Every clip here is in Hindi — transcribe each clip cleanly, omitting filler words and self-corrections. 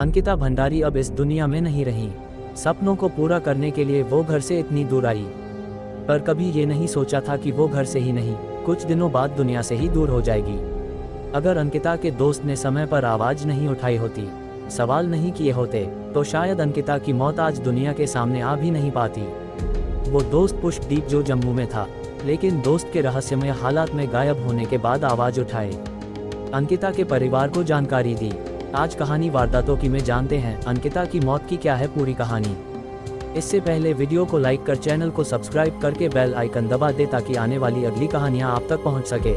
अंकिता भंडारी अब इस दुनिया में नहीं रही। सपनों को पूरा करने के लिए वो घर से इतनी दूर आई, पर कभी ये नहीं सोचा था कि वो घर से ही नहीं, कुछ दिनों बाद दुनिया से ही दूर हो जाएगी। अगर अंकिता के दोस्त ने समय पर आवाज़ नहीं उठाई होती, सवाल नहीं किए होते, तो शायद अंकिता की मौत आज दुनिया के सामने आ भी नहीं पाती। वो दोस्त पुष्पदीप जो जम्मू में था, लेकिन दोस्त के रहस्यमय हालात में गायब होने के बाद आवाज़ उठाए, अंकिता के परिवार को जानकारी दी। आज कहानी वारदातों की में जानते हैं अंकिता की मौत की क्या है पूरी कहानी। इससे पहले वीडियो को लाइक कर चैनल को सब्सक्राइब करके बेल आइकन दबा दे ताकि आने वाली अगली कहानियां आप तक पहुंच सके।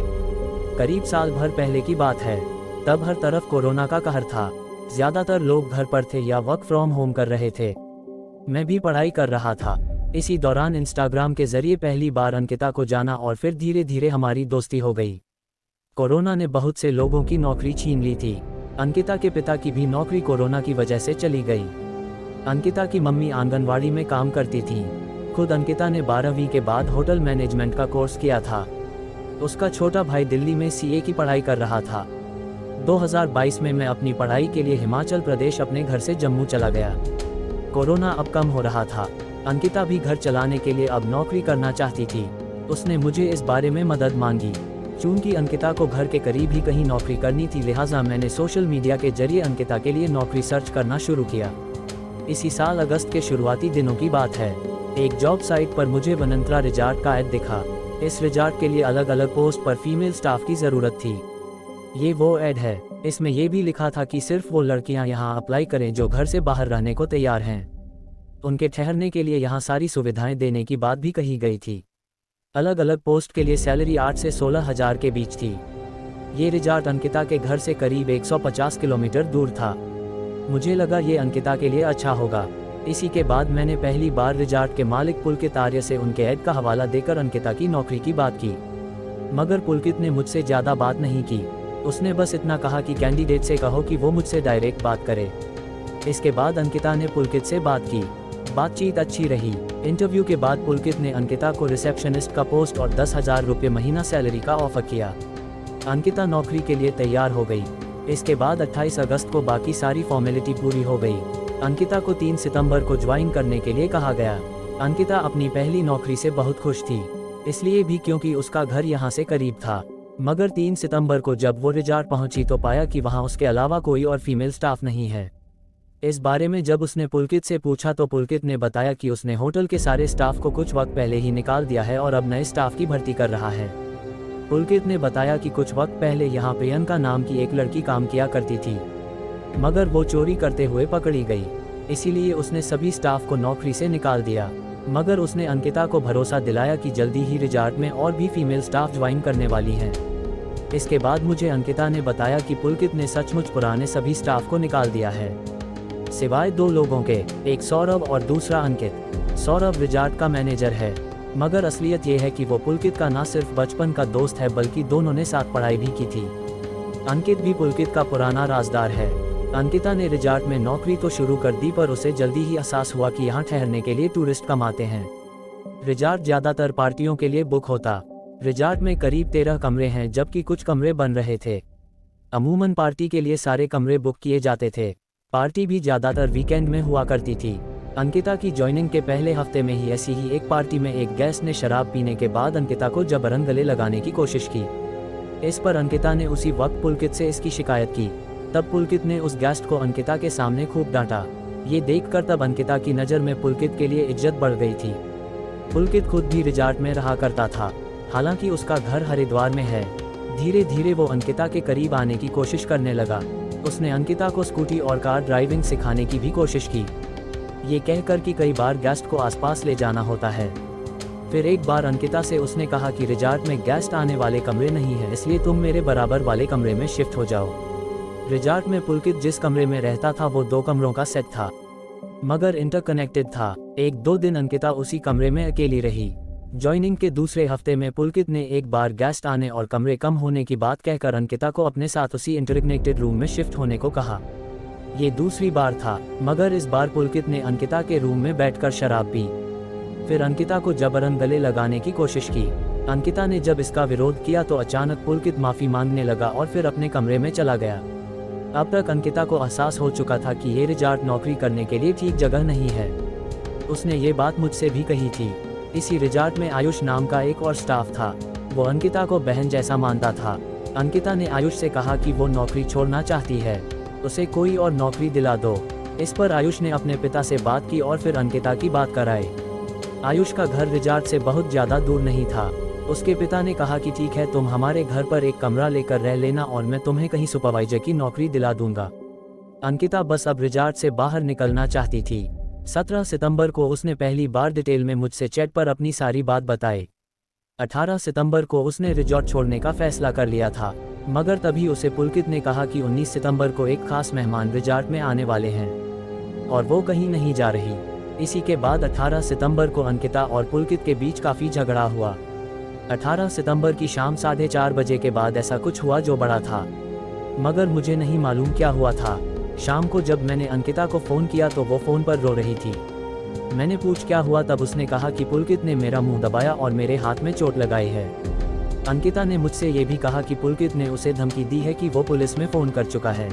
करीब साल भर पहले की बात है, तब हर तरफ कोरोना का कहर था। ज्यादातर लोग घर पर थे या वर्क फ्रॉम होम कर रहे थे। मैं भी पढ़ाई कर रहा था। इसी दौरान इंस्टाग्राम के जरिए पहली बार अंकिता को जाना और फिर धीरे धीरे हमारी दोस्ती हो गई। कोरोना ने बहुत से लोगों की नौकरी छीन ली थी। अंकिता के पिता की भी नौकरी कोरोना की वजह से चली गई। अंकिता की मम्मी आंगनवाड़ी में काम करती थी। खुद अंकिता ने 12वीं के बाद होटल मैनेजमेंट का कोर्स किया था। उसका छोटा भाई दिल्ली में सीए की पढ़ाई कर रहा था। 2022 में मैं अपनी पढ़ाई के लिए हिमाचल प्रदेश अपने घर से जम्मू चला गया। कोरोना अब कम हो रहा था। अंकिता भी घर चलाने के लिए अब नौकरी करना चाहती थी। उसने मुझे इस बारे में मदद मांगी। चूंकि अंकिता को घर के करीब ही कहीं नौकरी करनी थी, लिहाजा मैंने सोशल मीडिया के जरिए अंकिता के लिए नौकरी सर्च करना शुरू किया। इसी साल अगस्त के शुरुआती दिनों की बात है। एक जॉब साइट पर मुझे वनंतरा रिजॉर्ट का ऐड दिखा। इस रिजॉर्ट के लिए अलग अलग पोस्ट पर फीमेल स्टाफ की ज़रूरत थी। ये वो ऐड है। इसमें यह भी लिखा था कि सिर्फ वो लड़कियां यहाँ अप्लाई करें जो घर से बाहर रहने को तैयार हैं। उनके ठहरने के लिए यहाँ सारी सुविधाएं देने की बात भी कही गई थी। अलग अलग पोस्ट के लिए सैलरी 8 से 16 हज़ार के बीच थी। ये रिजॉर्ट अंकिता के घर से करीब 150 किलोमीटर दूर था। मुझे लगा ये अंकिता के लिए अच्छा होगा। इसी के बाद मैंने पहली बार रिजॉर्ट के मालिक पुलकित आर्य से उनके ऐड का हवाला देकर अंकिता की नौकरी की बात की, मगर पुलकित ने मुझसे ज़्यादा बात नहीं की। उसने बस इतना कहा कि कैंडिडेट से कहो कि वो मुझसे डायरेक्ट बात करे। इसके बाद अंकिता ने पुलकित से बात की। बातचीत अच्छी रही। इंटरव्यू के बाद पुलकित ने अंकिता को रिसेप्शनिस्ट का पोस्ट और 10,000 रुपये महीना सैलरी का ऑफर किया। अंकिता नौकरी के लिए तैयार हो गई। इसके बाद 28 अगस्त को बाकी सारी फॉर्मेलिटी पूरी हो गई। अंकिता को 3 सितंबर को ज्वाइन करने के लिए कहा गया। अंकिता अपनी पहली नौकरी से बहुत खुश थी, इसलिए भी क्योंकि उसका घर यहाँ से करीब था। मगर 3 सितंबर को जब वो रिजॉर्ट पहुंची तो पाया कि वहाँ उसके अलावा कोई और फीमेल स्टाफ नहीं है। इस बारे में जब उसने पुलकित से पूछा तो पुलकित ने बताया कि उसने होटल के सारे स्टाफ को कुछ वक्त पहले ही निकाल दिया है और अब नए स्टाफ की भर्ती कर रहा है। पुलकित ने बताया कि कुछ वक्त पहले यहाँ प्रियंका नाम की एक लड़की काम किया करती थी, मगर वो चोरी करते हुए पकड़ी गई। इसीलिए उसने सभी स्टाफ को नौकरी से निकाल दिया। मगर उसने अंकिता को भरोसा दिलाया कि जल्दी ही रिजॉर्ट में और भी फीमेल स्टाफ ज्वाइन करने वाली हैं। इसके बाद मुझे अंकिता ने बताया कि पुलकित ने सचमुच पुराने सभी स्टाफ को निकाल दिया है, सिवाय 2 लोगों के, एक सौरभ और दूसरा अंकित। सौरभ रिजॉर्ट का मैनेजर है, मगर असलियत यह है कि वो पुलकित का न सिर्फ बचपन का दोस्त है बल्कि दोनों ने साथ पढ़ाई भी की थी। अंकित भी पुलकित का पुराना राजदार है। अंकिता ने रिजॉर्ट में नौकरी तो शुरू कर दी, पर उसे जल्दी ही एहसास हुआ कि यहाँ ठहरने के लिए टूरिस्ट कम आते हैं। रिजॉर्ट ज़्यादातर पार्टियों के लिए बुक होता। रिजॉर्ट में करीब 13 कमरे हैं, जबकि कुछ कमरे बन रहे थे। अमूमन पार्टी के लिए सारे कमरे बुक किए जाते थे। पार्टी भी ज़्यादातर वीकेंड में हुआ करती थी। अंकिता की ज्वाइनिंग के पहले हफ्ते में ही ऐसी ही एक पार्टी में एक गेस्ट ने शराब पीने के बाद अंकिता को जबरन गले लगाने की कोशिश की। इस पर अंकिता ने उसी वक्त पुलकित से इसकी शिकायत की। तब पुलकित ने उस गेस्ट को अंकिता के सामने खूब डांटा। ये देखकर तब अंकिता की नज़र में पुलकित के लिए इज्जत बढ़ गई थी। पुलकित खुद भी रिजॉर्ट में रहा करता था, हालांकि उसका घर हरिद्वार में है। धीरे धीरे वो अंकिता के करीब आने की कोशिश करने लगा। उसने अंकिता को स्कूटी और कार ड्राइविंग सिखाने की भी कोशिश की, ये कहकर कि कई बार गेस्ट को आसपास ले जाना होता है। फिर एक बार अंकिता से उसने कहा कि रिजॉर्ट में गेस्ट आने वाले कमरे नहीं हैं, इसलिए तुम मेरे बराबर वाले कमरे में शिफ्ट हो जाओ। रिजॉर्ट में पुलकित जिस कमरे में रहता था वो 2 कमरों का सेट था, मगर इंटरकनेक्टेड था। 1-2 दिन अंकिता उसी कमरे में अकेली रही। ज्वाइनिंग के दूसरे हफ्ते में पुलकित ने एक बार गेस्ट आने और कमरे कम होने की बात कहकर अंकिता को अपने साथ उसी इंटरकनेक्टेड रूम में शिफ्ट होने को कहा। ये दूसरी बार था, मगर इस बार पुलकित ने अंकिता के रूम में बैठकर शराब पी। फिर अंकिता को जबरन गले लगाने की कोशिश की। अंकिता ने जब इसका विरोध किया तो अचानक पुलकित माफ़ी मांगने लगा और फिर अपने कमरे में चला गया। अब तक अंकिता को एहसास हो चुका था कि ये रिजॉर्ट नौकरी करने के लिए ठीक जगह नहीं है। उसने ये बात मुझसे भी कही थी। इसी रिजॉर्ट में आयुष नाम का एक और स्टाफ था। वो अंकिता को बहन जैसा मानता था। अंकिता ने आयुष से कहा कि वो नौकरी छोड़ना चाहती है, उसे कोई और नौकरी दिला दो। इस पर आयुष ने अपने पिता से बात की और फिर अंकिता की बात कराई। आयुष का घर रिजॉर्ट से बहुत ज़्यादा दूर नहीं था। उसके पिता ने कहा कि ठीक है, तुम हमारे घर पर एक कमरा लेकर रह लेना और मैं तुम्हें कहीं सुपरवाइजर की नौकरी दिला दूंगा। अंकिता बस अब रिजॉर्ट से बाहर निकलना चाहती थी। 17 सितंबर को उसने पहली बार डिटेल में मुझसे चैट पर अपनी सारी बात बताई। 18 सितंबर को उसने रिजॉर्ट छोड़ने का फैसला कर लिया था, मगर तभी उसे पुलकित ने कहा कि 19 सितंबर को एक खास मेहमान रिजॉर्ट में आने वाले हैं और वो कहीं नहीं जा रही। इसी के बाद 18 सितंबर को अंकिता और पुलकित के बीच काफ़ी झगड़ा हुआ। 18 सितंबर की शाम 4:30 बजे के बाद ऐसा कुछ हुआ जो बड़ा था, मगर मुझे नहीं मालूम क्या हुआ था। शाम को जब मैंने अंकिता को फ़ोन किया तो वो फ़ोन पर रो रही थी। मैंने पूछ क्या हुआ, तब उसने कहा कि पुलकित ने मेरा मुंह दबाया और मेरे हाथ में चोट लगाई है। अंकिता ने मुझसे ये भी कहा कि पुलकित ने उसे धमकी दी है कि वो पुलिस में फ़ोन कर चुका है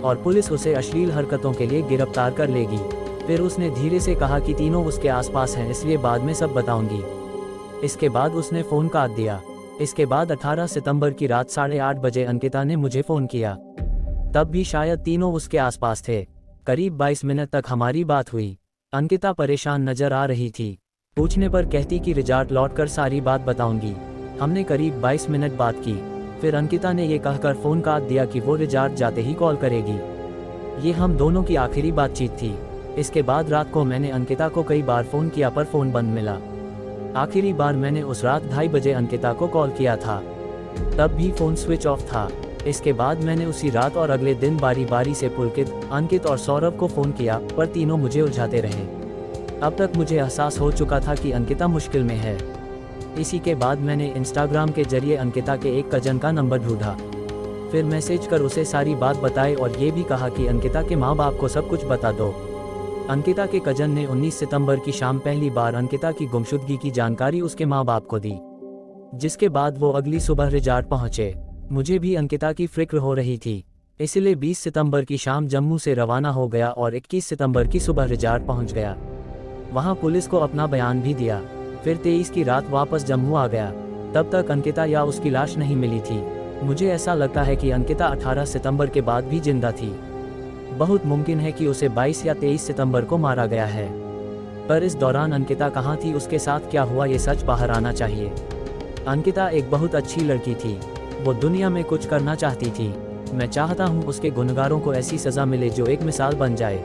और पुलिस उसे अश्लील हरकतों के लिए गिरफ्तार कर लेगी। फिर उसने धीरे से कहा कि तीनों उसके आसपास हैं, इसलिए बाद में सब बताऊंगी। इसके बाद उसने फ़ोन काट दिया। इसके बाद 18 सितंबर की रात 8:30 बजे अंकिता ने मुझे फ़ोन किया। तब भी शायद तीनों उसके आसपास थे। करीब 22 मिनट तक हमारी बात हुई। अंकिता परेशान नजर आ रही थी। पूछने पर कहती कि रिजॉर्ट लौटकर सारी बात बताऊंगी। हमने करीब 22 मिनट बात की। फिर अंकिता ने ये कहकर फ़ोन काट दिया कि वो रिजॉर्ट जाते ही कॉल करेगी। ये हम दोनों की आखिरी बातचीत थी। इसके बाद रात को मैंने अंकिता को कई बार फ़ोन किया पर फ़ोन बंद मिला। आखिरी बार मैंने उस रात 2:30 बजे अंकिता को कॉल किया था, तब भी फ़ोन स्विच ऑफ था। इसके बाद मैंने उसी रात और अगले दिन बारी बारी से पुलकित, अंकित और सौरभ को फ़ोन किया, पर तीनों मुझे उलझाते रहे। अब तक मुझे एहसास हो चुका था कि अंकिता मुश्किल में है। इसी के बाद मैंने इंस्टाग्राम के जरिए अंकिता के एक कजन का नंबर ढूंढा। फिर मैसेज कर उसे सारी बात बताई और ये भी कहा कि अंकिता के माँ बाप को सब कुछ बता दो। अंकिता के कजन ने 19 सितंबर की शाम पहली बार अंकिता की गुमशुदगी की जानकारी उसके माँ बाप को दी, जिसके बाद वो अगली सुबह रिजॉर्ट पहुंचे। मुझे भी अंकिता की फिक्र हो रही थी, इसलिए 20 सितंबर की शाम जम्मू से रवाना हो गया और 21 सितंबर की सुबह रिजॉर्ट पहुंच गया। वहां पुलिस को अपना बयान भी दिया। फिर 23 की रात वापस जम्मू आ गया। तब तक अंकिता या उसकी लाश नहीं मिली थी। मुझे ऐसा लगता है कि अंकिता 18 सितंबर के बाद भी जिंदा थी। बहुत मुमकिन है कि उसे 22 या 23 सितंबर को मारा गया है। पर इस दौरान अंकिता कहाँ थी, उसके साथ क्या हुआ, ये सच बाहर आना चाहिए। अंकिता एक बहुत अच्छी लड़की थी। वो दुनिया में कुछ करना चाहती थी। मैं चाहता हूँ उसके गुनहगारों को ऐसी सज़ा मिले जो एक मिसाल बन जाए।